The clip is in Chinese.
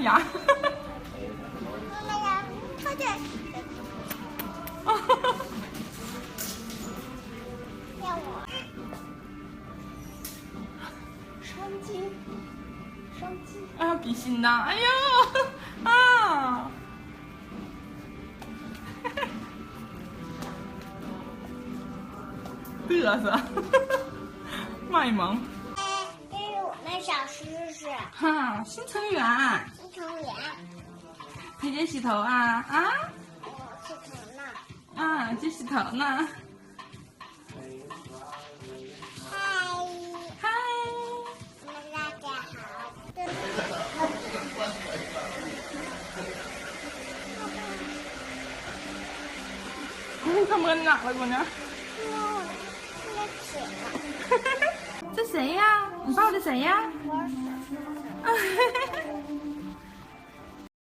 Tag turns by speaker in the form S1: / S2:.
S1: 呀！
S2: 妈妈呀，快点！让我双击，双击。
S1: 啊，比心呐！哎呦，啊！嘚瑟，卖萌。
S2: 这是我们小知识。
S1: 哈，新成员，
S2: 新成员。
S1: 几点洗头啊？啊？
S2: 我是头呢。
S1: 啊，去洗头呢。
S2: 嗨，
S1: 嗨，
S2: 大家好。
S1: 他闷哪了，姑娘？
S2: 那起了。
S1: 这谁呀？你抱的谁呀？
S2: 我